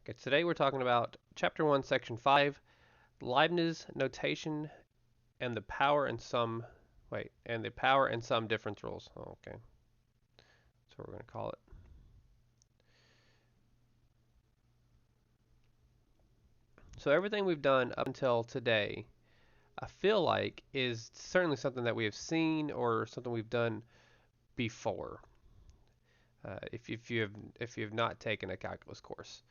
Okay, today we're talking about Chapter 1, Section 5, Leibniz Notation and the power and some, and the power and some difference rules. Oh, okay, that's what we're going to call it. So everything we've done up until today, I feel like, is certainly something that we have seen or something we've done before. If you have not taken a calculus course.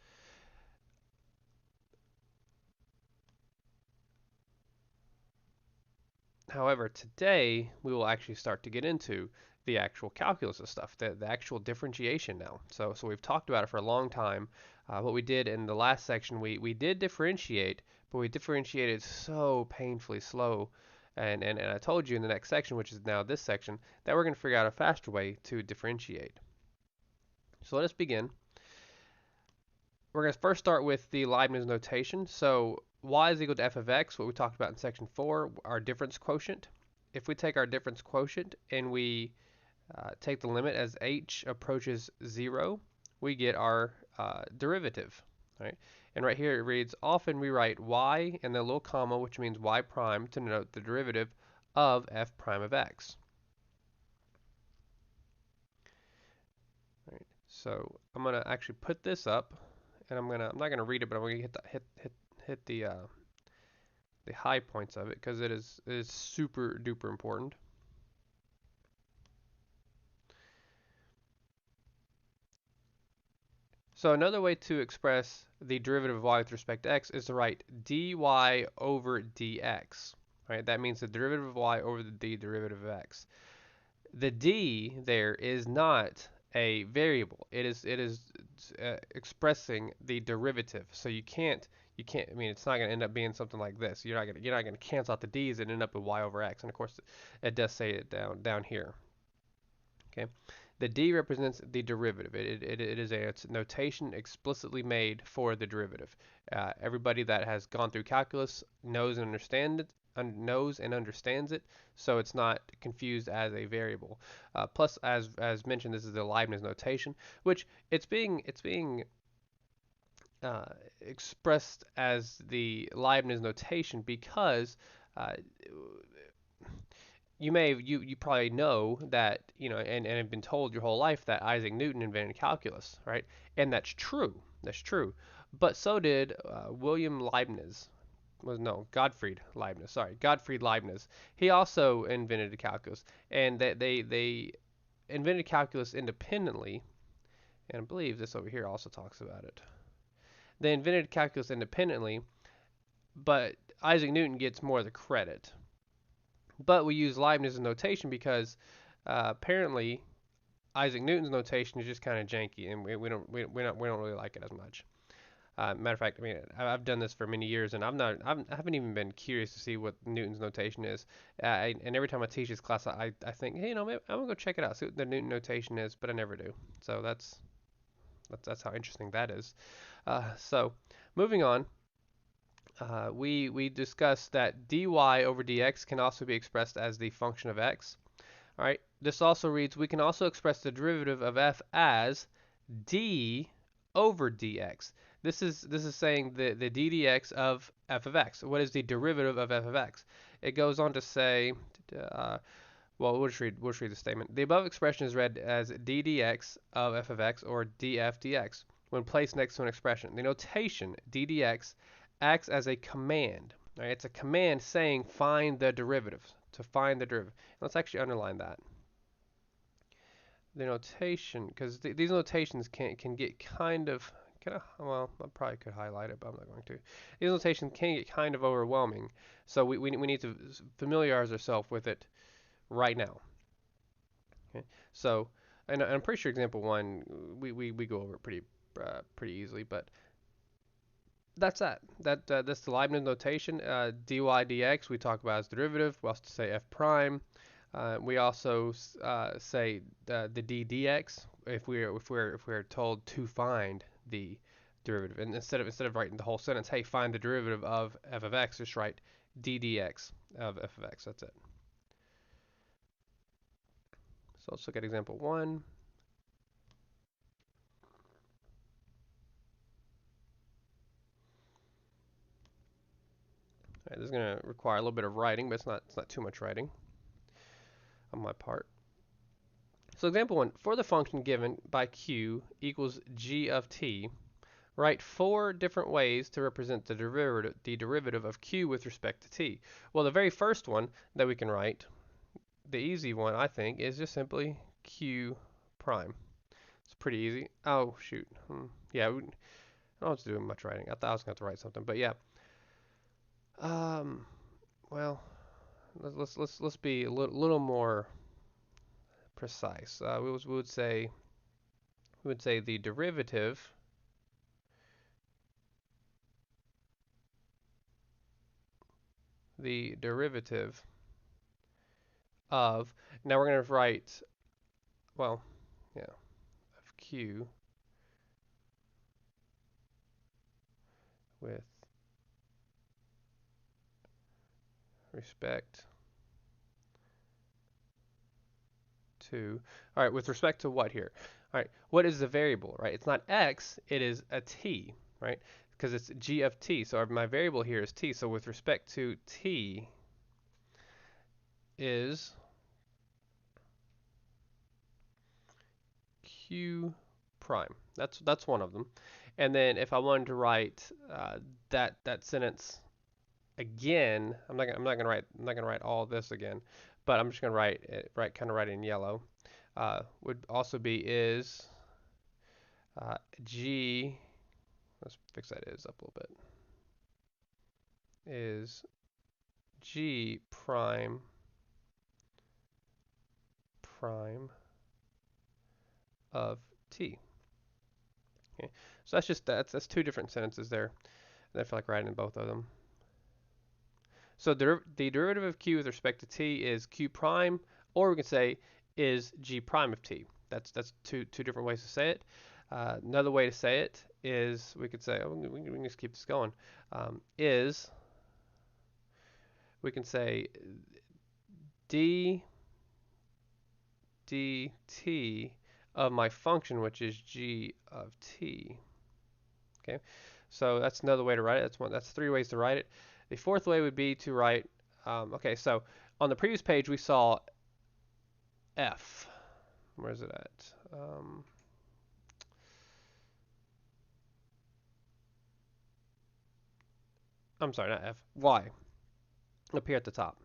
However, today we will actually start to get into the actual calculus of stuff, the actual differentiation now. So we've talked about it for a long time. What we did in the last section, we did differentiate, but we differentiated so painfully slow. And I told you in the next section, which is now this section, that we're going to figure out a faster way to differentiate. So let us begin. We're going to first start with the Leibniz notation. So y is equal to f of x, what we talked about in section 4, our difference quotient. If we take our difference quotient and we take the limit as h approaches 0, we get our derivative. Right? And right here it reads, often we write y and then a little comma, which means y prime, to denote the derivative of f prime of x. Right? So I'm going to actually put this up, and I'm not gonna read it, but I'm gonna hit the high points of it because it is super duper important. So another way to express the derivative of y with respect to x is to write dy over dx. Right? That means the derivative of y over the derivative of x. The d there is not a variable. It is expressing the derivative. So you can't. I mean, it's not going to end up being something like this. You're not going to cancel out the d's and end up with y over x. And of course, it does say it down here. Okay. The d represents the derivative. It is a notation explicitly made for the derivative. Everybody that has gone through calculus knows and understands it, so it's not confused as a variable. Plus, as mentioned, this is the Leibniz notation, which it's being expressed as the Leibniz notation because you probably know that, and have been told your whole life that Isaac Newton invented calculus, right? And that's true. That's true. But so did William Leibniz. Gottfried Leibniz. Sorry, Gottfried Leibniz. He also invented the calculus, and they invented calculus independently. And I believe this over here also talks about it. They invented calculus independently, but Isaac Newton gets more of the credit. But we use Leibniz's notation because apparently Isaac Newton's notation is just kind of janky, and we don't really like it as much. Matter of fact, I mean, I've done this for many years, and I haven't even been curious to see what Newton's notation is. And every time I teach this class, I think, hey, maybe I'm gonna go check it out, see what the Newton notation is, but I never do. So that's how interesting that is. So moving on. We discussed that dy over dx can also be expressed as the function of x. All right. This also reads, we can also express the derivative of f as d over dx. This is saying the ddx of f of x. What is the derivative of f of x? It goes on to say, well, we'll just read the statement. The above expression is read as ddx of f of x or df dx when placed next to an expression. The notation ddx acts as a command. Right? It's a command saying find the derivative, to find the derivative. Let's actually underline that. The notation, because these notations can get kind of, well, I probably could highlight it, but I'm not going to. These notations can get kind of overwhelming, so we need to familiarize ourselves with it right now. Okay, so, and I'm pretty sure example 1, we go over it pretty easily, but that's that's the Leibniz notation. Dy dx we talk about as derivative. We also say f prime. We also say the d dx if we're told to find the derivative. And instead of writing the whole sentence, hey, find the derivative of f of x, just write d dx of f of x. That's it. So let's look at example 1. All right, this is going to require a little bit of writing, but it's not too much writing on my part. So example 1, for the function given by q equals g of t, write 4 different ways to represent the derivative of q with respect to t. Well, the very first one that we can write, the easy one I think, is just simply q prime. It's pretty easy. Oh shoot. Yeah, I don't have to do much writing. I thought I was going to have to write something, but yeah. Well, let's be a little more precise. We would say the derivative of, now we're going to write, well, yeah, of q with respect to, all right, with respect to what here? All right, what is the variable, right? It's not x, it is a t, right? Because it's g of t, so my variable here is t. So with respect to t is q prime. That's one of them. And then if I wanted to write that sentence again, I'm not gonna write all this again, but I'm just gonna write it in yellow. Would also be is g. Let's fix that is up a little bit. Is g prime of t. Okay, so that's 2 different sentences there. And I feel like writing both of them. So the derivative of q with respect to t is q prime, or we can say is g prime of t. That's two different ways to say it. Another way to say it is we could say, we can just keep this going. Is we can say d dt of my function, which is g of t. Okay, so that's another way to write it. That's 3 ways to write it. The fourth way would be to write, okay, so on the previous page we saw f. Where is it at? I'm sorry, not f, y, up here at the top.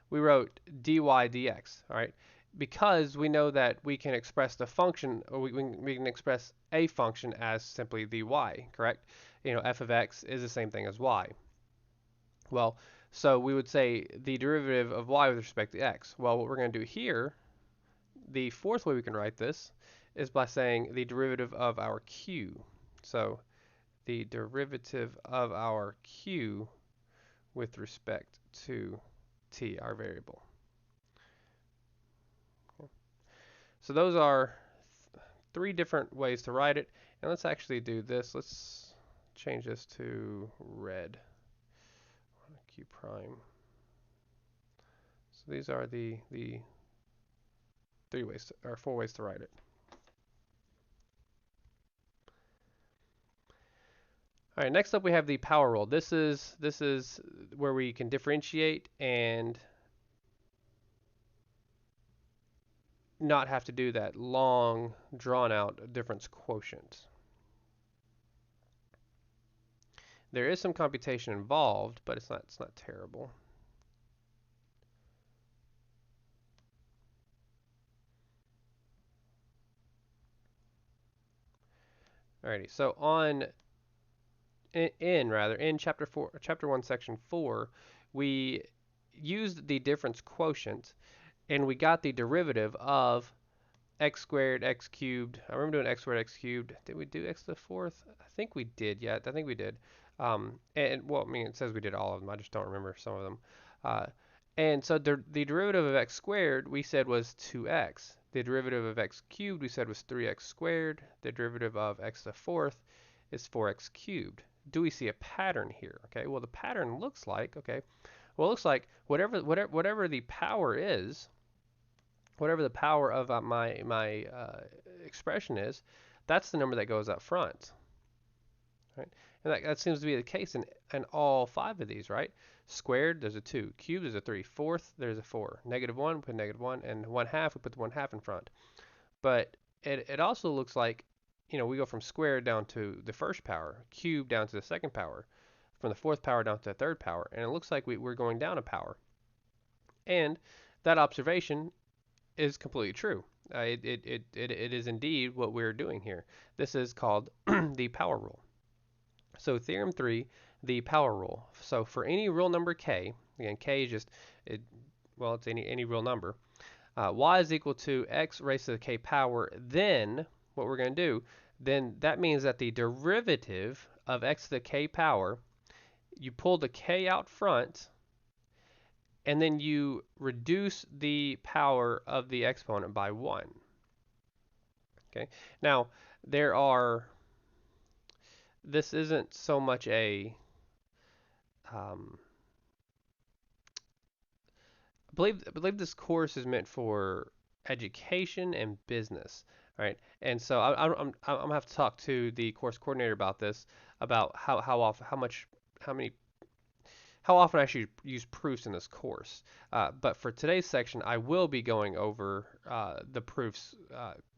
We wrote dy dx, all right, because we know that we can express the function, or we can express a function as simply the y, correct? You know, f of x is the same thing as y. Well, so we would say the derivative of y with respect to x. Well, what we're going to do here, the fourth way we can write this, is by saying the derivative of our q. So the derivative of our q with respect to t, our variable. Okay. So those are 3 different ways to write it. And let's actually do this. Let's change this to red. Q prime. So these are the 3 ways or 4 ways to write it. All right, next up we have the power rule. This is where we can differentiate and not have to do that long, drawn-out difference quotient. There is some computation involved, but it's not terrible. Alrighty, so in chapter 1, section 4, we used the difference quotient, and we got the derivative of x squared, x cubed. I remember doing x squared, x cubed. Did we do x to the fourth? I think we did, yeah. I think we did. And well, I mean, it says we did all of them. I just don't remember some of them. And so the derivative of x squared we said was 2x. The derivative of x cubed we said was 3x squared. The derivative of x to the fourth is 4x cubed. Do we see a pattern here? Okay, well the pattern looks like, okay, well it looks like whatever the power is, whatever the power of my expression is, that's the number that goes up front. right? And that seems to be the case in all 5 of these, right? Squared, there's a 2. Cubed, there's a 3. Fourth, there's a 4. -1, we put -1. And 1/2, we put the 1/2 in front. But it also looks like, we go from squared down to the first power, cubed down to the second power, from the fourth power down to the third power. And it looks like we're going down a power. And that observation is completely true. It is indeed what we're doing here. This is called the power rule. So theorem 3, the power rule. So for any real number k, again k is just, it's any real number, y is equal to x raised to the k power, then what we're going to do, then that means that the derivative of x to the k power, you pull the k out front, and then you reduce the power of the exponent by 1. Okay. Now, this isn't so much um, I believe this course is meant for education and business, right? And so I'm gonna have to talk to the course coordinator about this, about how often, how many, how often I should use proofs in this course. But for today's section, I will be going over the proofs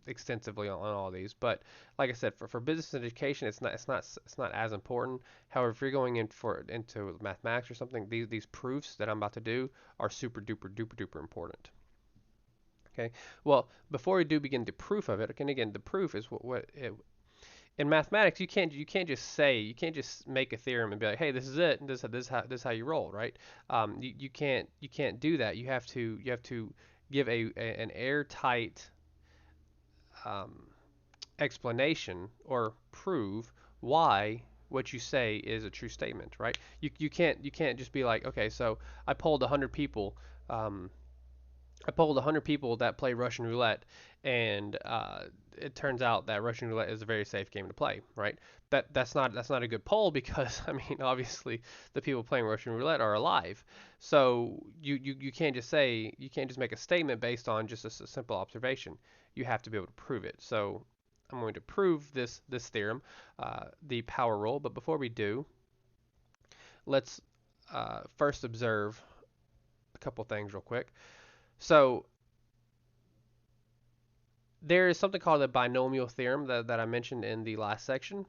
extensively on all these. But like I said, for business and education, it's not as important. However, if you're going into mathematics or something, these proofs that I'm about to do are super duper duper duper important. Okay. Well, before we do begin the proof of it, and again, the proof is in mathematics, you can't just make a theorem and be like, hey, this is it, and this is how you roll, right? You can't do that. You have to give an airtight um, explanation or prove why what you say is a true statement, right? You can't just be like, okay, so I polled 100 people. Um, I polled 100 people that play Russian roulette, and it turns out that Russian roulette is a very safe game to play, right? That's not a good poll because I mean obviously the people playing Russian roulette are alive, so you can't just make a statement based on just a simple observation. You have to be able to prove it. So I'm going to prove this theorem, the power rule. But before we do, let's first observe a couple things real quick. So there is something called the binomial theorem that I mentioned in the last section.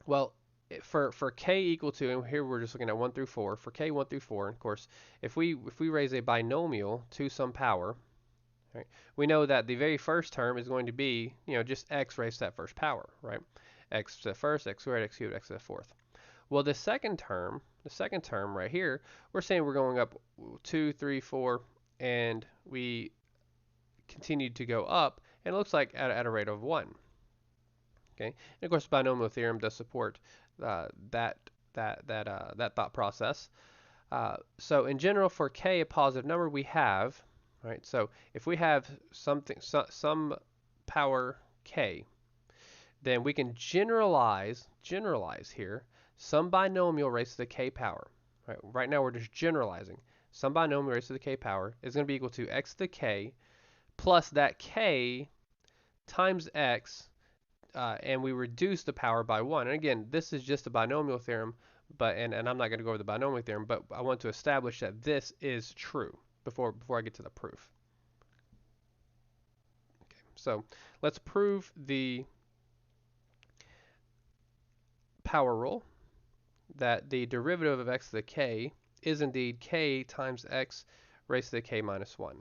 Well, for k equal to, and here we're just looking at 1 through 4, for k 1 through 4, and of course, if we raise a binomial to some power, right, we know that the very first term is going to be, just x raised to that first power, right? X to the first, x squared, x cubed, x to the fourth. Well, the second term right here, we're saying we're going up 2, 3, 4, and we continued to go up, and it looks like at a rate of 1. Okay, and of course, the binomial theorem does support that thought process. So in general, for k a positive number, we have, right. So if we have some power k, then we can generalize here some binomial raised to the k power. Right now, we're just generalizing. Some binomial raised to the k power is going to be equal to x to the k plus that k times x, and we reduce the power by 1. And again, this is just a binomial theorem, and I'm not going to go over the binomial theorem, but I want to establish that this is true before I get to the proof. Okay, so let's prove the power rule, that the derivative of x to the k is indeed k times x raised to the k minus 1.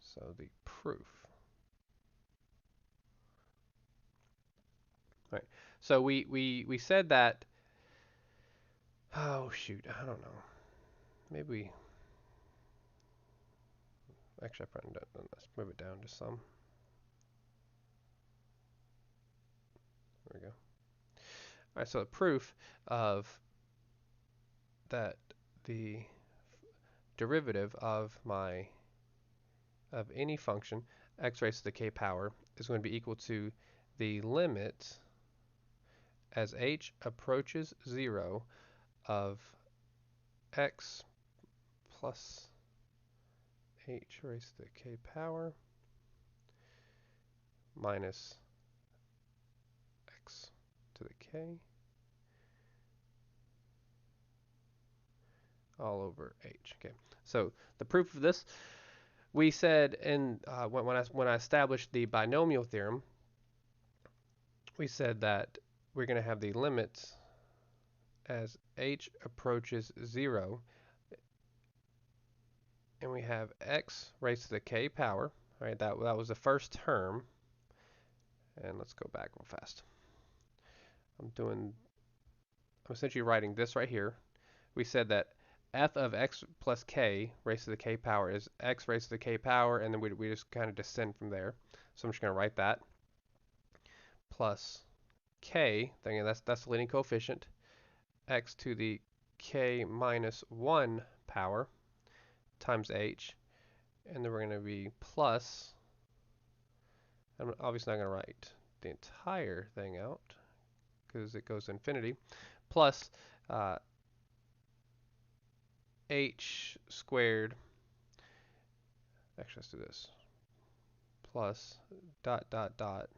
So the proof. Right. So we said that. Oh shoot, I don't know. Maybe actually I probably don't. Let's move it down just some. There we go. All right. So the proof of that the derivative of any function x raised to the k power is going to be equal to the limit as h approaches 0 of x plus h raised to the k power minus x to the k all over h. Okay, so the proof of this, we said in when I established the binomial theorem, we said that we're going to have the limits as h approaches 0, and we have x raised to the k power, right? That was the first term, and let's go back real fast. I'm essentially writing this right here. We said that f of x plus k raised to the k power is x raised to the k power, and then we just kind of descend from there. So I'm just going to write that plus k, again, that's the leading coefficient, x to the k minus 1 power times h, and then we're going to be plus, I'm obviously not going to write the entire thing out because it goes to infinity, plus h squared, actually let's do this, plus dot dot dot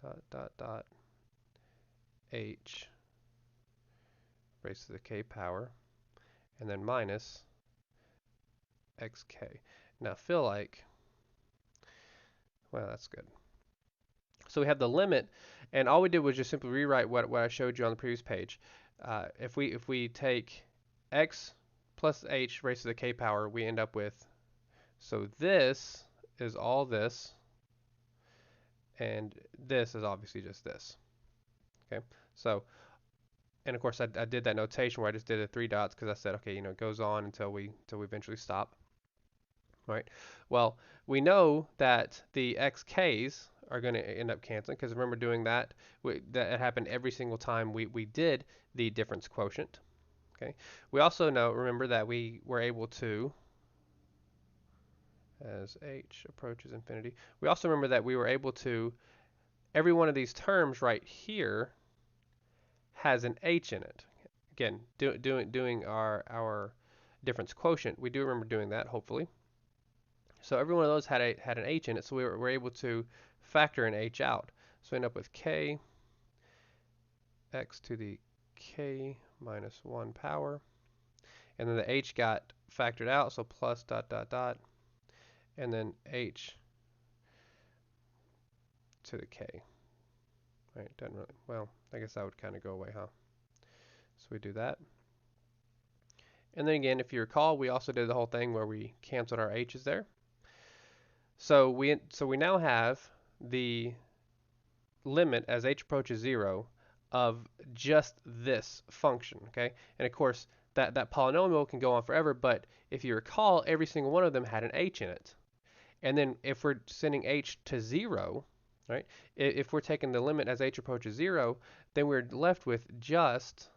dot dot dot h raised to the k power, and then minus xk. Now I feel like, well, that's good. So we have the limit, and all we did was just simply rewrite what I showed you on the previous page. If we take x plus h raised to the k power, we end up with, so this is all this, and this is obviously just this. Okay, so, and of course I did that notation where I just did the 3 dots because I said, okay, it goes on until we eventually stop. Right. Well, we know that the xk's are going to end up canceling because remember doing that, that happened every single time we did the difference quotient. Okay. We also remember that we were able to, as h approaches infinity, we also remember that we were able to, every one of these terms right here has an h in it. Again, doing our difference quotient, we do remember doing that, hopefully. So every one of those had an h in it, so we were able to factor an h out. So we end up with k x to the k minus 1 power, and then the h got factored out, so plus dot dot dot, and then h to the k. Right? Doesn't really, well, I guess that would kind of go away, huh? So we do that. And then again, if you recall, we also did the whole thing where we canceled our h's there. So we now have the limit as h approaches 0 of just this function, okay? And of course, that polynomial can go on forever, but if you recall, every single one of them had an h in it. And then if we're sending h to 0, right? If we're taking the limit as h approaches 0, then we're left with just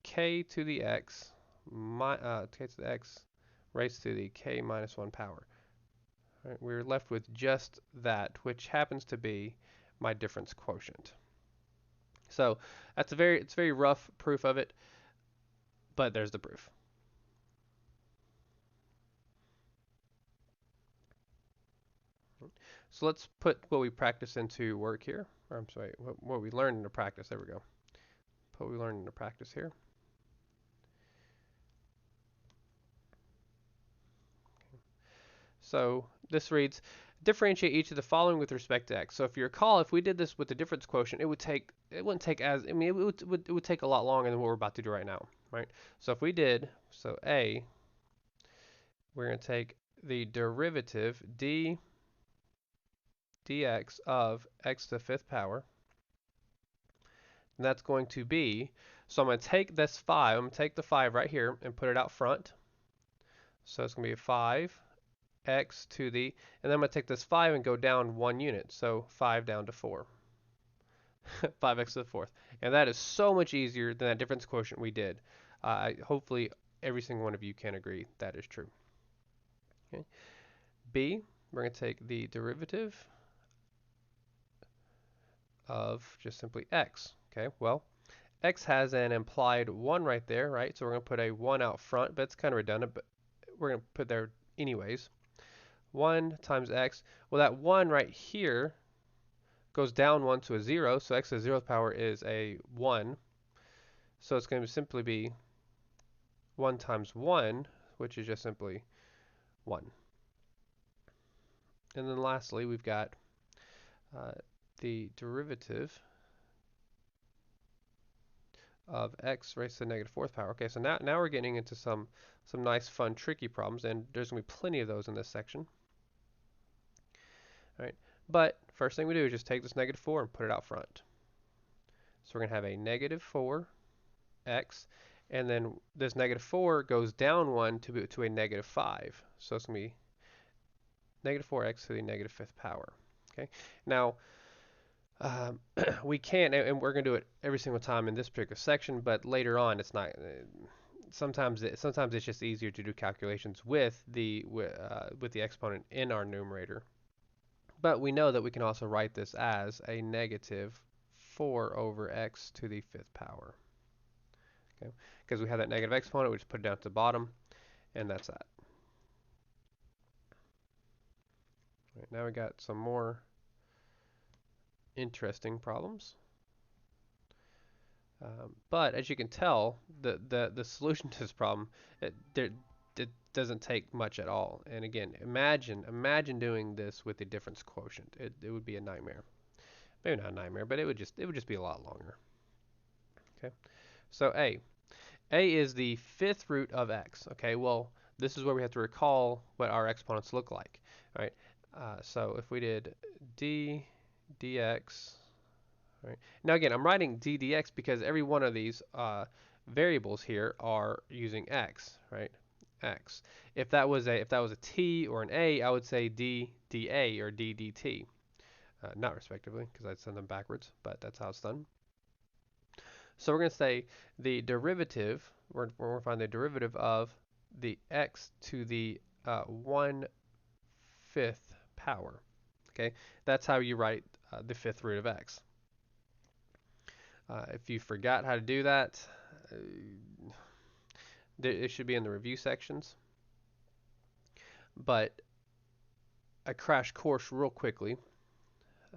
k to the x, k to the x raised to the k minus 1 power. Right? We're left with just that, which happens to be my difference quotient. So it's very rough proof of it, but there's the proof. So let's put what we practice into work here. Or I'm sorry, what we learned into practice. There we go. Put what we learned into practice here. So this reads, differentiate each of the following with respect to x. So if you recall, if we did this with the difference quotient, it wouldn't take as, I mean, it would take a lot longer than what we're about to do right now, right? So if we did, so a, we're going to take the derivative dx of x to the 5th power, and that's going to be, so I'm going to take this 5, I'm going to take the 5 right here and put it out front. So it's going to be 5x to the, and then I'm going to take this 5 and go down 1 unit, so 5 down to 4. 5x to the 4th. And that is so much easier than that difference quotient we did. Hopefully every single one of you can agree that is true. Okay. B, we're going to take the derivative of just simply x. Okay, well, x has an implied 1 right there, right? So we're going to put a 1 out front, but it's kind of redundant. But we're going to put there anyways. 1 times x. Well, that 1 right here goes down 1 to a 0, so x to the 0th power is a 1. So it's going to simply be 1 times 1, which is just simply 1. And then lastly, we've got the derivative of x raised to the negative 4th power. Okay, so now we're getting into some nice, fun, tricky problems, and there's going to be plenty of those in this section. All right, but first thing we do is just take this negative 4 and put it out front. So we're going to have a negative 4x, and then this negative 4 goes down 1 to a negative 5. So it's going to be negative 4x to the negative 5th power. Okay, now we can, and we're going to do it every single time in this particular section, but later on it's not. Sometimes it's just easier to do calculations with the exponent in our numerator. But we know that we can also write this as a negative 4 over x to the 5th power. Okay, because we have that negative exponent, we just put it down to the bottom, and that's that. All right, now we got some more interesting problems. But as you can tell, the solution to this problem, it doesn't take much at all. And again, imagine doing this with the difference quotient. It would be a nightmare. Maybe not a nightmare, but it would just be a lot longer. Okay. So A is the 5th root of x. Okay. Well, this is where we have to recall what our exponents look like. All right. So if we did d dx. Right. Now again, I'm writing d dx because every one of these variables here are using x, right? X. If that was a t or an a, I would say d dA or d dt, not respectively, because I'd send them backwards, but that's how it's done. So we're going to say the derivative. We're going to find the derivative of the x to the 1/5 power. Okay, that's how you write the 5th root of x. If you forgot how to do that, it should be in the review sections. But a crash course real quickly.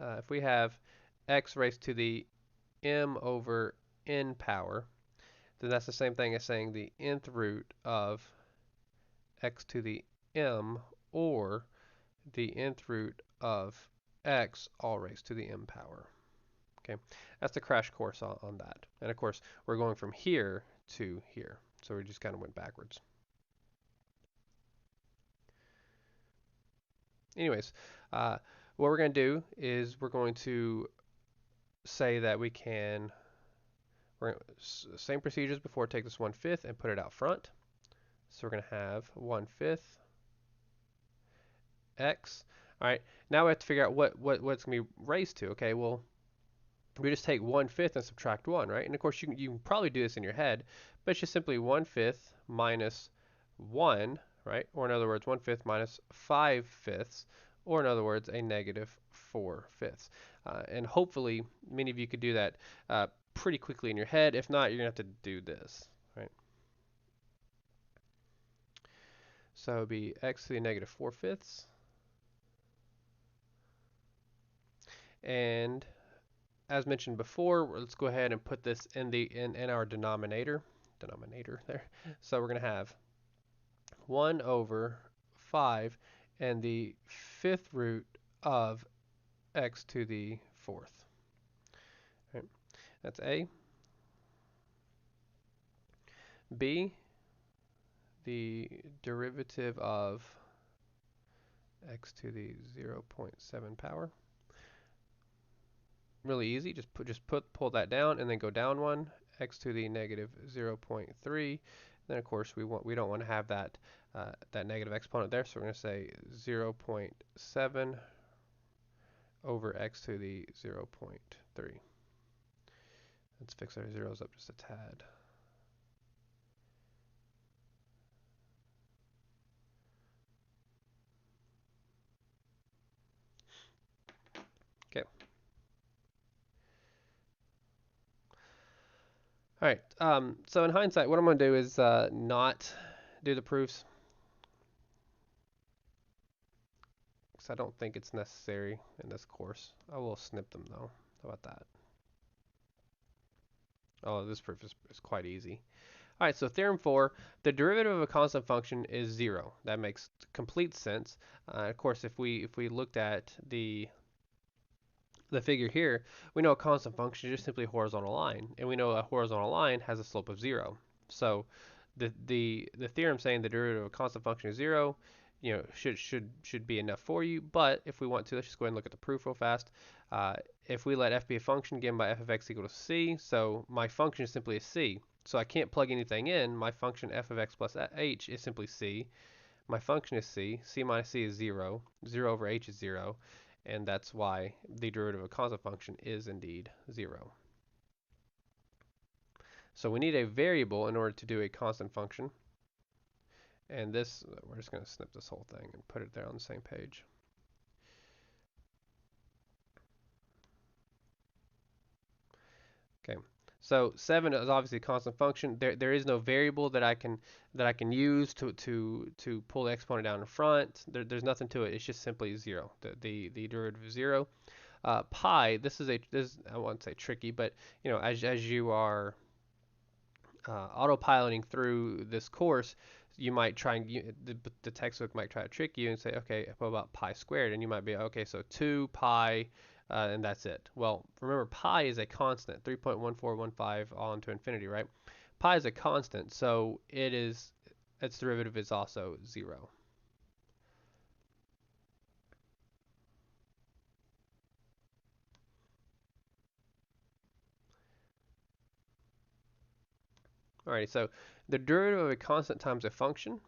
If we have x raised to the m over n power, then that's the same thing as saying the nth root of x to the m, or the nth root of x all raised to the m power. Okay, that's the crash course on that. And of course, we're going from here to here, so we just kind of went backwards. Anyways, what we're going to do is we're going to say that we can, same procedures before, take this 1/5 and put it out front. So we're going to have 1/5 x. All right, now we have to figure out what's going to be raised to. Okay, well, we just take 1/5 and subtract 1, right? And of course, you can probably do this in your head, but it's just simply 1/5 minus 1, right? Or in other words, 1/5 minus 5/5, or in other words, a negative 4/5. And hopefully, many of you could do that pretty quickly in your head. If not, you're going to have to do this, right? So it would be x to the negative 4/5. And as mentioned before, let's go ahead and put this in our denominator there. So we're going to have 1 over 5 and the 5th root of x to the 4th. Right. That's A. B, the derivative of x to the 0.7 power. Really easy. Just pull that down and then go down 1, x to the negative 0.3. Then of course we don't want to have that negative exponent there, so we're going to say 0.7 over x to the 0.3. Let's fix our zeros up just a tad. Okay. All right. So in hindsight, what I'm going to do is not do the proofs. x. I don't think it's necessary in this course. I will snip them though. How about that? Oh, this proof is quite easy. All right, so theorem 4, the derivative of a constant function is 0. That makes complete sense. Of course, if we looked at the figure here, we know a constant function is just simply a horizontal line, and we know a horizontal line has a slope of 0. So the theorem saying the derivative of a constant function is 0, should be enough for you. But if we want to, let's just go ahead and look at the proof real fast. Uh, if we let f be a function given by f of x equal to c, so my function is simply a c. So I can't plug anything in. My function f of x plus h is simply c. My function is c. C minus c is 0. 0 over h is 0. And that's why the derivative of a constant function is indeed 0. So we need a variable in order to do a constant function. And this, we're just going to snip this whole thing and put it there on the same page. Okay. So 7 is obviously a constant function. There is no variable that I can use to pull the exponent down in front. There's nothing to it. It's just simply 0. The derivative is 0. Pi. This I won't say tricky, but as you are autopiloting through this course, you might try and the textbook might try to trick you and say, okay, what about pi squared? And you might be, okay, so 2 pi, and that's it. Well, remember, pi is a constant, 3.1415 all into infinity, right? Pi is a constant, so its derivative is also 0. Alrighty, so the derivative of a constant times a function.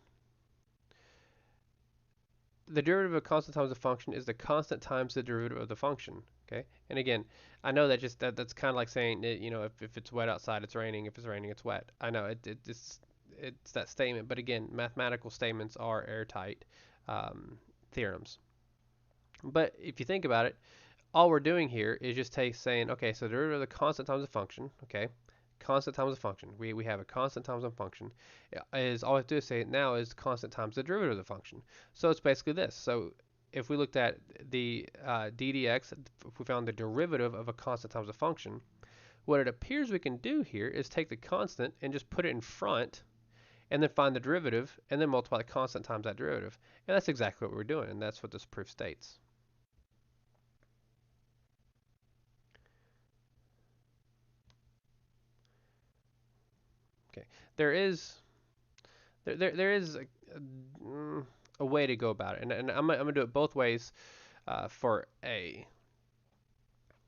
The derivative of a constant times a function is the constant times the derivative of the function. Okay, and again, I know that's kind of like saying if it's wet outside, it's raining. If it's raining, it's wet. I know it's that statement, but again, mathematical statements are airtight theorems. But if you think about it, all we're doing here is just saying, okay, so the derivative of the constant times a function, okay, constant times a function. We have a constant times a function. Is all we have to do is say it now is constant times the derivative of the function. So it's basically this. So if we looked at the ddx, if we found the derivative of a constant times a function, what it appears we can do here is take the constant and just put it in front and then find the derivative and then multiply the constant times that derivative. And that's exactly what we're doing, and that's what this proof states. Okay, there is a way to go about it, and I'm gonna do it both ways for A.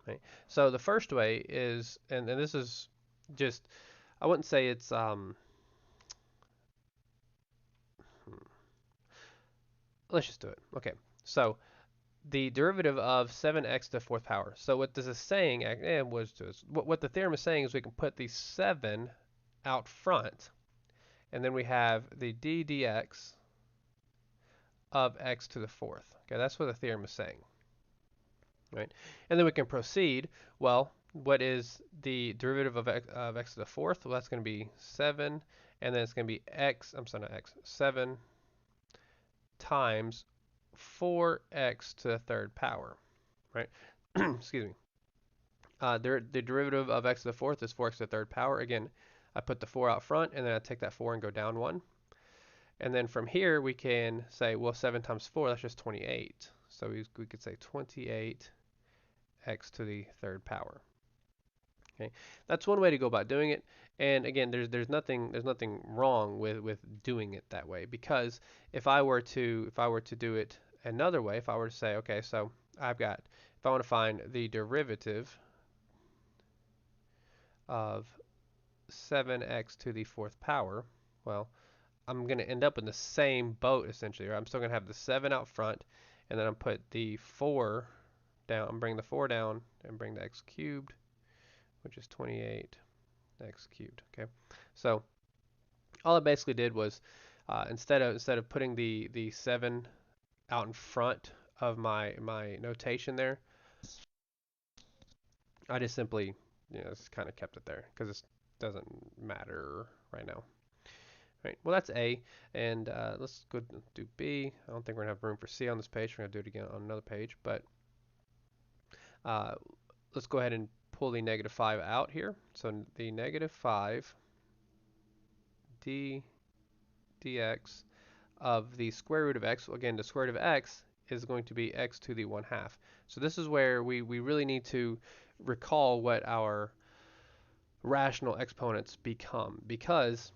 Right? So the first way is, and this is just, I wouldn't say it's let's just do it. Okay, so the derivative of 7x to the fourth power. So what this is saying, what the theorem is saying is we can put the 7 out front, and then we have the d dx of x to the fourth. Okay, that's what the theorem is saying. Right? And then we can proceed. Well, what is the derivative of x to the fourth? Well, that's going to be 7, and then it's going to be x, I'm sorry, not x, 7 times 4x to the third power, right? Excuse me. The derivative of x to the fourth is 4x to the third power. Again, I put the 4 out front, and then I take that 4 and go down 1. And then from here, we can say, well, 7 times 4, that's just 28. So we could say 28 x to the third power. Okay, that's one way to go about doing it. And again, there's nothing wrong with doing it that way, because if I were to do it another way, if I were to say, okay, so if I want to find the derivative of 7x to the fourth power, well, I'm going to end up in the same boat essentially, right? I'm still going to have the 7 out front, and then I'm put the 4 down, I'm bring the 4 down and bring the x cubed, which is 28 x cubed. Okay, so all I basically did was instead of putting the 7 out in front of my notation there, I just simply just kind of kept it there because it doesn't matter right now. Right. Well, that's A, and let's go do B. I don't think we're gonna have room for C on this page. We're gonna do it again on another page, but uh, let's go ahead and pull the negative 5 out here. So the negative 5 d dx of the square root of x, again, the square root of x is going to be x to the 1/2. So this is where we really need to recall what our rational exponents become, because,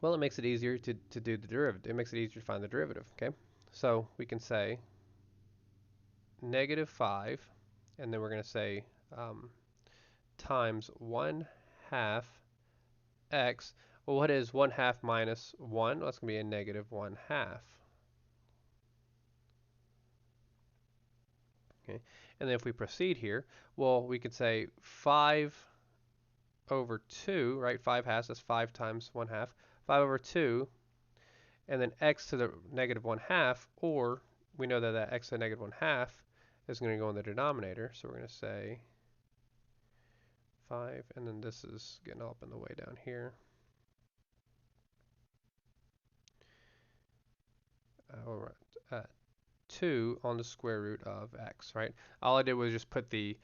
well, it makes it easier to do the derivative. It makes it easier to find the derivative, okay? So we can say negative 5, and then we're going to say times 1/2 x. Well, what is 1/2 minus 1? Well, that's going to be a negative 1/2. Okay, and then if we proceed here, well, we could say 5 over 2, right? 5/2, that's 5 times 1/2. 5 over 2, and then x to the negative 1/2, or we know that that x to the negative 1/2 is going to go in the denominator, so we're going to say 5, and then this is getting all up in the way down here. All right, 2 on the square root of x, right? All I did was just put the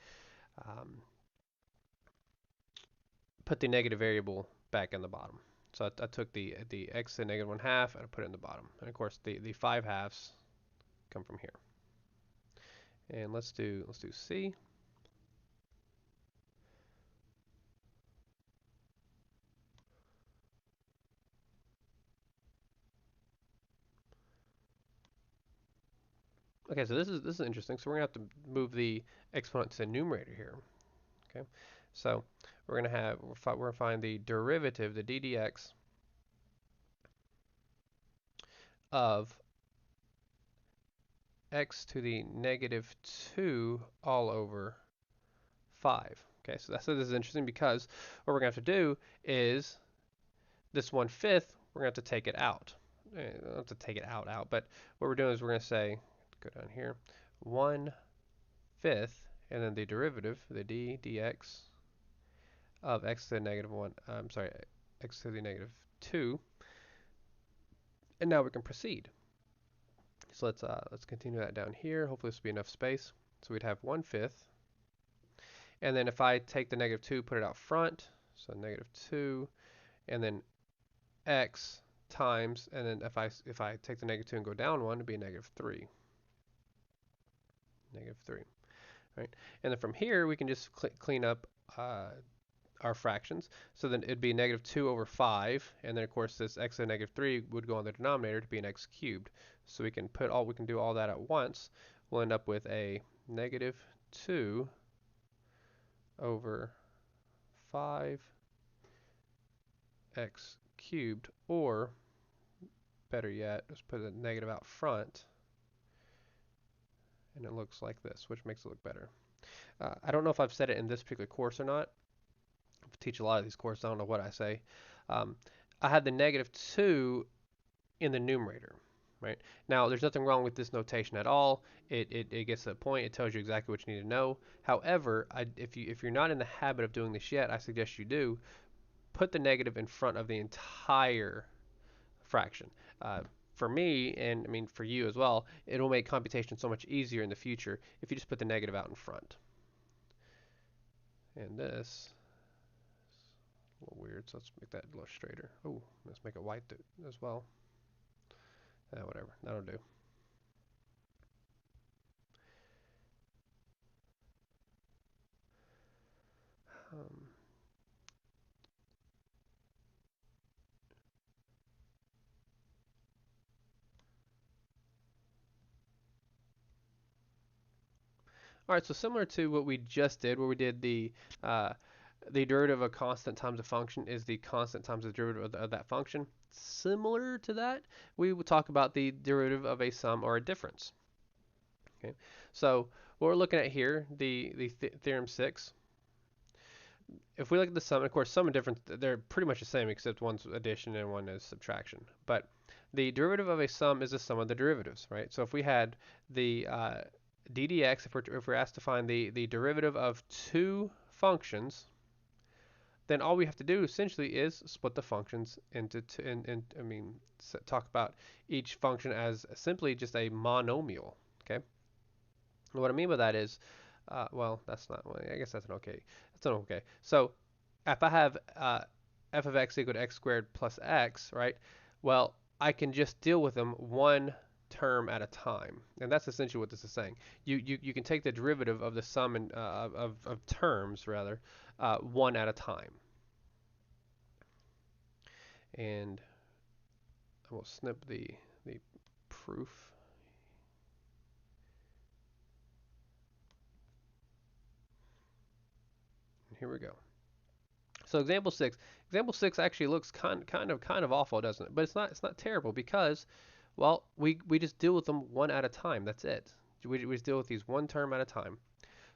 negative variable back in the bottom. So I took the x to the negative 1/2 and I put it in the bottom. And of course the 5/2 come from here. And let's do C. Okay, so this is interesting. So we're gonna have to move the exponent to the numerator here. Okay, so we're gonna find the derivative, the d dx of x to the negative 2 all over 5. Okay, so this is interesting because what we're gonna have to do is this 1/5, we're going to have to take it out. Don't have to take it out, but what we're doing is we're going to say, go down here, 1/5, and then the derivative, the d dx of x to the negative 1, I'm sorry, x to the negative 2, and now we can proceed. So let's continue that down here. Hopefully this will be enough space. So we'd have 1/5, and then if I take the negative 2, put it out front, so negative 2, and then x times, and then if I take the negative 2 and go down 1, it'd be a negative 3. Negative 3. Right? And then from here, we can just clean up our fractions. So then it'd be negative 2 over 5, and then of course this x to the negative 3 would go on the denominator to be an x cubed. So we can do all that at once. We'll end up with a negative 2 over 5 x cubed, or better yet, let's put a negative out front, and it looks like this, which makes it look better. I don't know if I've said it in this particular course or not. I teach a lot of these courses, I don't know what I say. I had the negative 2 in the numerator, right? Now, there's nothing wrong with this notation at all. It gets to the point. It tells you exactly what you need to know. However, if you're not in the habit of doing this yet, I suggest you do. Put the negative in front of the entire fraction. For me, and I mean for you as well, it'll make computation so much easier in the future if you just put the negative out in front. And this is a little weird, so let's make that a little straighter. Oh, let's make it white as well. Whatever, that'll do. Um, all right, so similar to what we just did, where we did the derivative of a constant times a function is the constant times the derivative of that function. Similar to that, we will talk about the derivative of a sum or a difference. Okay, so what we're looking at here, the theorem 6. If we look at the sum, of course, sum and difference, they're pretty much the same, except one's addition and one is subtraction. But the derivative of a sum is the sum of the derivatives, right? So if we had the d dx, if we're asked to find the derivative of two functions, then all we have to do essentially is split the functions into two, talk about each function as simply just a monomial. Okay. What I mean by that is, well, that's not. Well, I guess that's an okay. That's an okay. So if I have f of x equal to x squared plus x, right? Well, I can just deal with them one term at a time, and that's essentially what this is saying. You can take the derivative of the sum of terms rather one at a time, and I will snip the proof. Here we go. So example six. Example six actually looks kind of awful, doesn't it? But it's not terrible because, well, we just deal with them one at a time. That's it. We just deal with these one term at a time.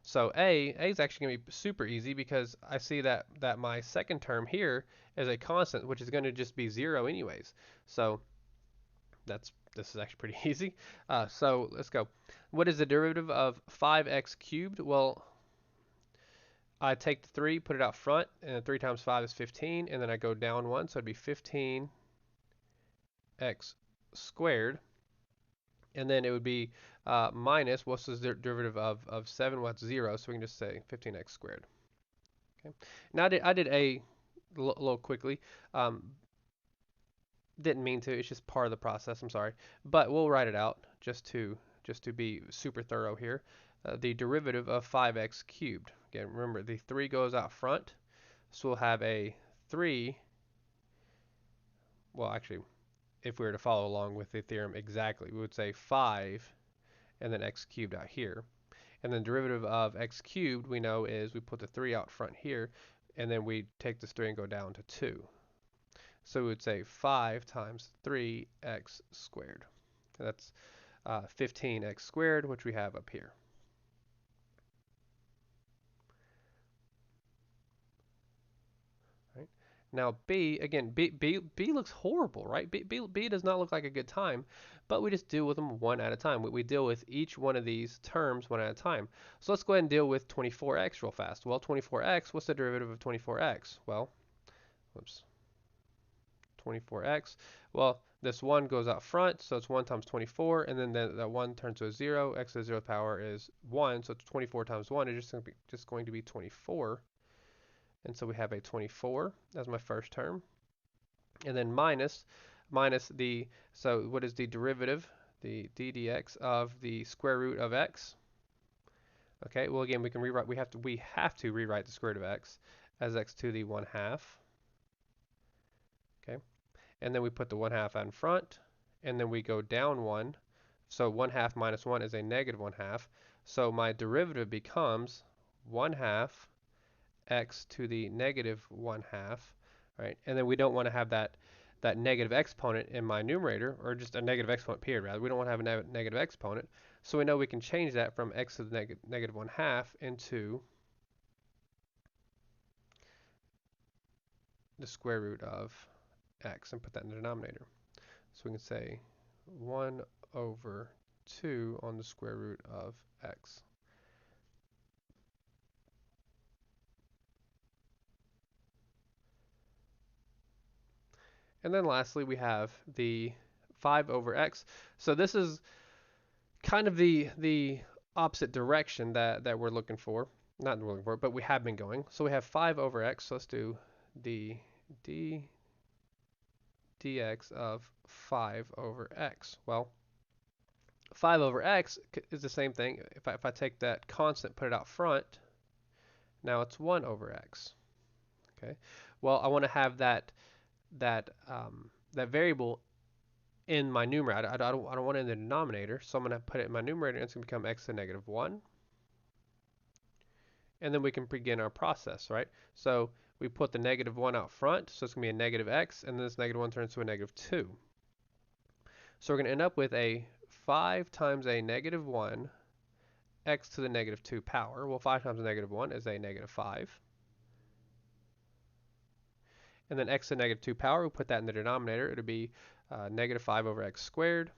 So A is actually going to be super easy because I see that my second term here is a constant, which is going to just be 0 anyways. So this is actually pretty easy. So let's go. What is the derivative of 5x cubed? Well, I take the 3, put it out front, and 3 times 5 is 15, and then I go down 1, so it'd be 15x squared, and then it would be minus, what's the derivative of 7? Well, it's 0, so we can just say 15x squared. Okay. Now I did a little quickly. Didn't mean to, it's just part of the process, I'm sorry. But we'll write it out just to be super thorough here. The derivative of 5x cubed. Again, remember the 3 goes out front, so we'll have a 3. Well, actually, if we were to follow along with the theorem exactly, we would say 5 and then x cubed out here. And then derivative of x cubed we know is we put the 3 out front here, and then we take this 3 and go down to 2. So we would say 5 times 3x squared. That's 15x squared, which we have up here. Right. Now B, again, B looks horrible, right? B does not look like a good time, but we just deal with them one at a time. We deal with each one of these terms one at a time. So let's go ahead and deal with 24x real fast. Well, 24x, what's the derivative of 24x? Well, whoops, 24x. Well, this 1 goes out front, so it's 1 times 24, and then that 1 turns to a 0. X to the 0th power is 1, so it's 24 times 1 is just going to be 24. And so we have a 24 as my first term. And then minus the, so what is the derivative, the d dx of the square root of x? Okay, well again, we have to rewrite the square root of x as x to the 1/2. Okay, and then we put the 1/2 out in front, and then we go down 1. So 1/2 minus 1 is a negative 1/2. So my derivative becomes 1/2 x to the negative 1/2, right? And then we don't want to have that negative exponent in my numerator, or just a negative exponent period rather. We don't want to have a negative exponent. So we know we can change that from x to the negative 1/2 into the square root of x and put that in the denominator. So we can say 1 over 2 on the square root of x. And then lastly, we have the 5 over x. So this is kind of the opposite direction that we're looking for. Not looking for, but we have been going. So we have 5 over x. So let's do the dx of 5 over x. Well, 5 over x is the same thing. If I take that constant, put it out front, now it's 1 over x. Okay. Well, I want to have that variable in my numerator. I don't want it in the denominator, so I'm going to put it in my numerator, and it's going to become x to the negative 1. And then we can begin our process, right? So we put the negative 1 out front, so it's going to be a negative x, and then this negative 1 turns to a negative 2. So we're going to end up with a 5 times a negative 1 x to the negative 2 power. Well, 5 times a negative 1 is a negative 5. And then x to the negative 2 power, we put that in the denominator. It'll be negative 5 over x squared.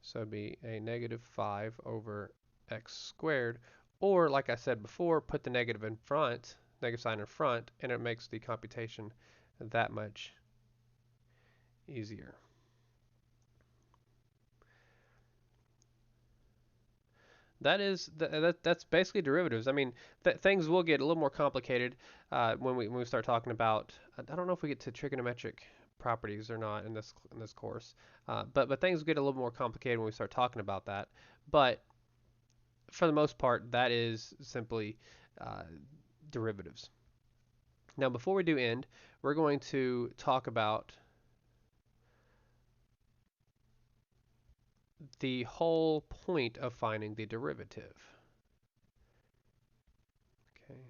So it'd be a negative 5 over x squared. Or, like I said before, put the negative in front. negative sign in front, and it makes the computation that much easier. That's basically derivatives. I mean, things will get a little more complicated when we start talking about. I don't know if we get to trigonometric properties or not in this course, but things get a little more complicated when we start talking about that. But for the most part, that is simply uh, derivatives. Now, before we do end, we're going to talk about the whole point of finding the derivative. Okay.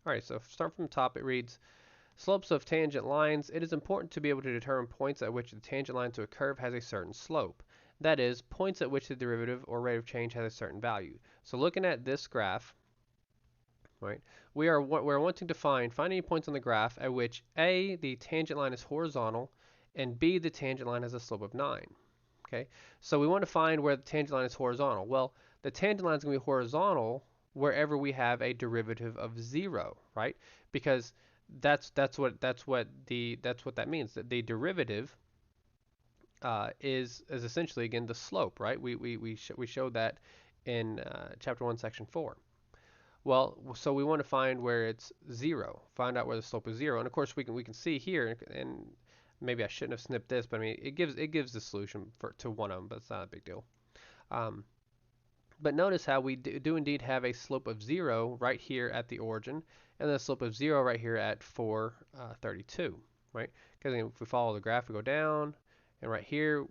All right, so start from the top. It reads, slopes of tangent lines. It is important to be able to determine points at which the tangent line to a curve has a certain slope. That is, points at which the derivative or rate of change has a certain value. So looking at this graph, right, we're wanting to find any points on the graph at which A, the tangent line is horizontal, and B, the tangent line has a slope of 9. Okay, so we want to find where the tangent line is horizontal. Well, the tangent line is going to be horizontal wherever we have a derivative of 0, right? Because that's what that means. That the derivative is essentially again the slope, right? We showed that in chapter 1, section 4. Well, so we want to find where it's 0, find out where the slope is 0, and of course we can see here, and maybe I shouldn't have snipped this, but I mean it gives the solution to one of them, but it's not a big deal. Um, but notice how we do indeed have a slope of 0 right here at the origin, and then a slope of 0 right here at 432, right? Because if we follow the graph, we go down, and right here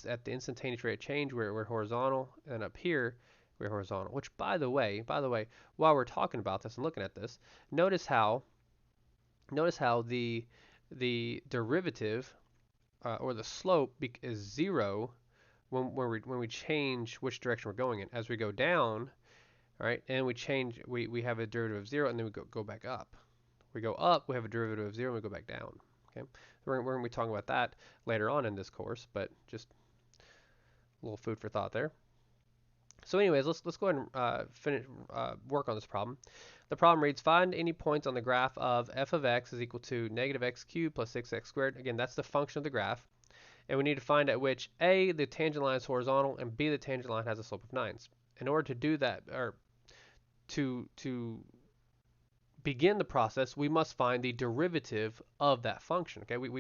at the instantaneous rate of change, we're horizontal, and up here we're horizontal. Which, by the way, while we're talking about this and looking at this, notice how the derivative or the slope is 0 when we change which direction we're going in. As we go down, all right, and we have a derivative of 0, and then we go back up. We go up, we have a derivative of 0, and we go back down. Okay, we're going to be talking about that later on in this course, but just a little food for thought there. So anyways, let's go ahead and work on this problem. The problem reads, find any points on the graph of f of x is equal to negative x cubed plus 6x squared. Again, that's the function of the graph. And we need to find at which A, the tangent line is horizontal, and B, the tangent line has a slope of 9. In order to do that, or to begin the process, we must find the derivative of that function. Okay, we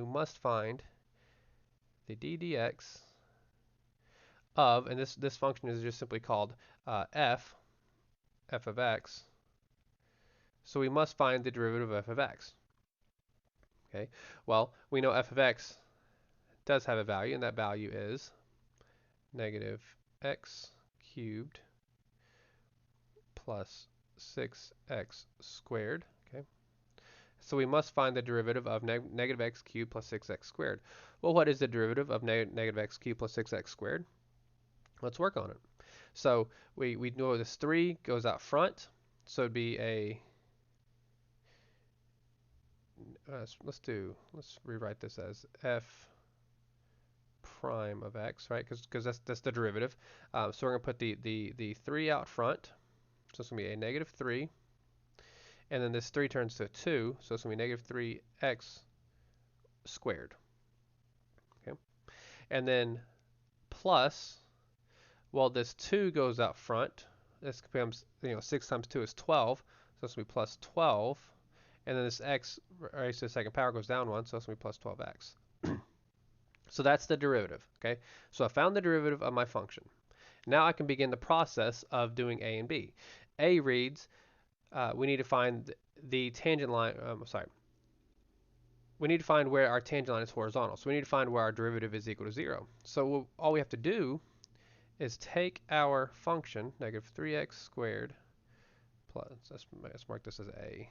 must find the d dx of, and this function is just simply called f of x. So we must find the derivative of f of x. Okay, well, we know f of x does have a value, and that value is negative x cubed plus 6x squared. Okay, so we must find the derivative of negative x cubed plus 6x squared. Well, what is the derivative of negative x cubed plus 6x squared? Let's work on it. So we know this 3 goes out front, so it'd be a let's rewrite this as f prime of x, right? Because that's the derivative. So we're going to put the 3 out front. So it's going to be a negative 3. And then this 3 turns to 2. So it's going to be negative 3x squared. Okay. And then plus, well, this 2 goes out front. This becomes, 6 times 2 is 12. So it's going to be plus 12. And then this x raised to the second power goes down 1. So it's going to be plus 12x. So that's the derivative, okay? So I found the derivative of my function. Now I can begin the process of doing A and B. A reads, we need to find the tangent line, we need to find where our tangent line is horizontal. So we need to find where our derivative is equal to 0. So all we have to do is take our function, negative 3x squared, plus, let's mark this as A.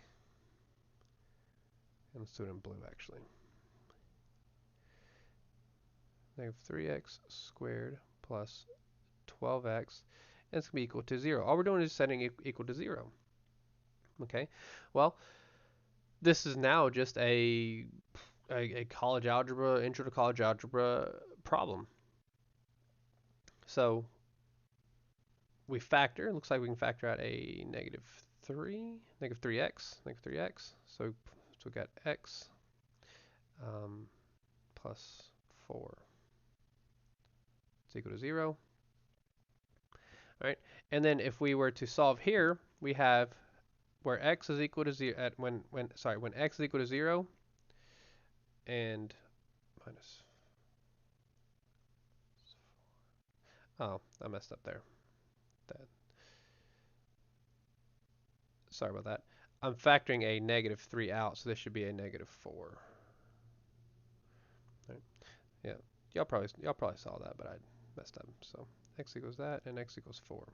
And let's do it in blue, actually. Negative 3x squared plus 12x, and it's going to be equal to 0. All we're doing is setting it equal to 0. Okay, well, This is now just a college algebra, intro to college algebra problem. So we factor. It looks like we can factor out a negative 3, negative 3x, negative 3x. So we got x plus 4 is equal to 0. All right, and then if we were to solve here, we have where x is equal to 0 at when x is equal to 0 and minus. Oh, I messed up there. That. Sorry about that. I'm factoring a negative 3 out, so this should be a negative 4. Right. Yeah, y'all probably saw that, but I messed up. So x equals that, and x equals 4.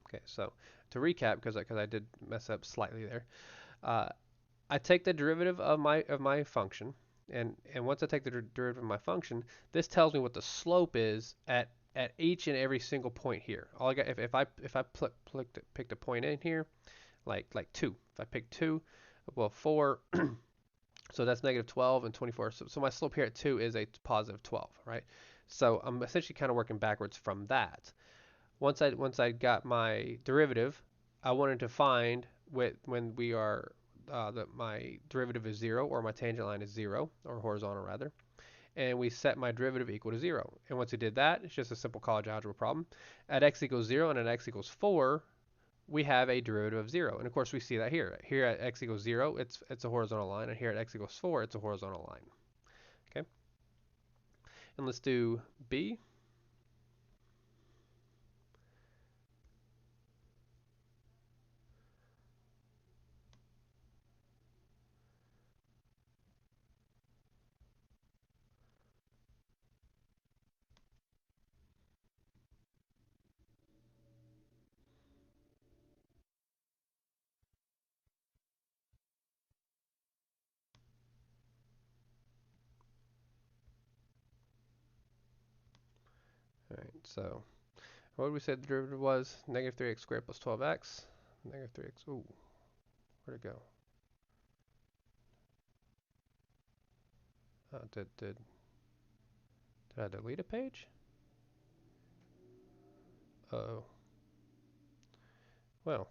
Okay, so to recap, because I did mess up slightly there, uh, I take the derivative of my function, and once I take the derivative of my function, this tells me what the slope is at each and every single point here. All I got if I picked a point in here, like 2. If I pick 2, well 4, so that's negative 12 and 24. So my slope here at 2 is a positive 12, right? So I'm essentially kind of working backwards from that. Once I got my derivative, I wanted to find when we are that my derivative is 0 or my tangent line is 0 or horizontal rather, and we set my derivative equal to 0. And once we did that, it's just a simple college algebra problem. At x equals 0 and at x equals 4, we have a derivative of 0. And of course we see that here. Here at x equals 0, it's a horizontal line, and here at x equals 4, it's a horizontal line. Okay? And let's do b. All right, so what did we say the derivative was? Negative 3x squared plus 12x. Negative 3x. Ooh, where'd it go? Did I delete a page? Uh-oh. Well,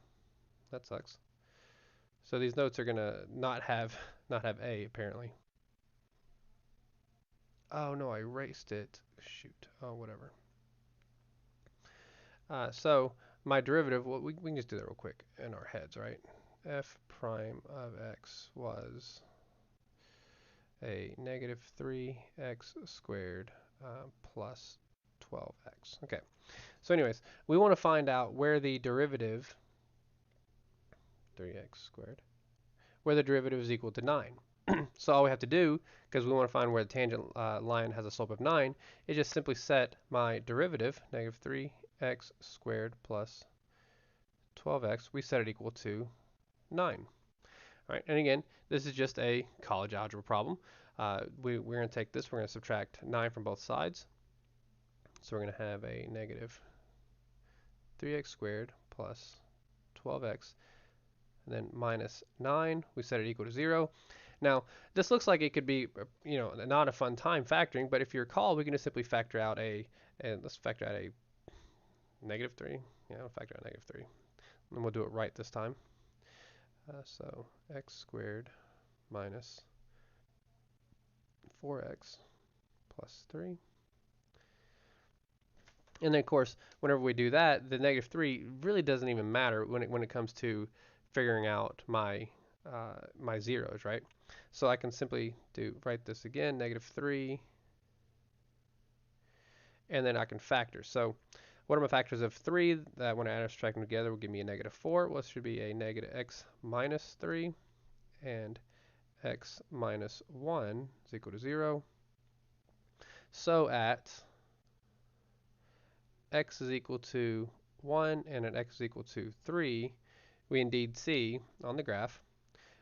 that sucks. So these notes are gonna not have A apparently. Oh no, I erased it. Shoot. Oh, whatever. So my derivative, well, we can just do that real quick in our heads, right? F prime of x was a negative 3x squared plus 12x. Okay. So anyways, we want to find out where the derivative 3x squared, where the derivative is equal to 9. So all we have to do, because we want to find where the tangent line has a slope of 9, is just simply set my derivative, negative 3x squared plus 12x, we set it equal to 9. All right, and again, this is just a college algebra problem. We're going to take this, we're going to subtract 9 from both sides. So we're going to have a negative 3x squared plus 12x, and then minus 9, we set it equal to 0. Now, this looks like it could be, not a fun time factoring, but if you recall, we can just simply factor out let's factor out a negative 3. Yeah, I'll factor out negative 3. And we'll do it right this time. So x squared minus 4x plus 3. And then, of course, whenever we do that, the negative 3 really doesn't even matter when it comes to figuring out my my zeros, right? So I can simply write this again, negative 3, and then I can factor. So what are my factors of 3? That when I add or subtract them together will give me a negative 4. Well, this should be a negative x minus 3, and x minus 1 is equal to 0. So at x is equal to 1 and at x is equal to 3, we indeed see on the graph,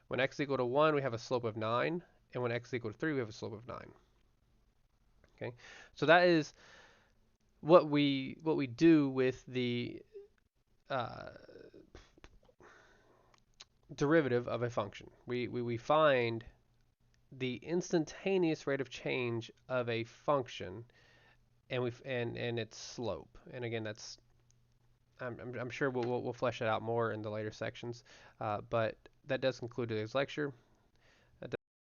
when x is equal to 1, we have a slope of 9, and when x is equal to 3, we have a slope of 9. Okay, so that is what we do with the derivative of a function. We find the instantaneous rate of change of a function, and its slope. And again, that's I'm sure we'll flesh it out more in the later sections. But that does conclude today's lecture.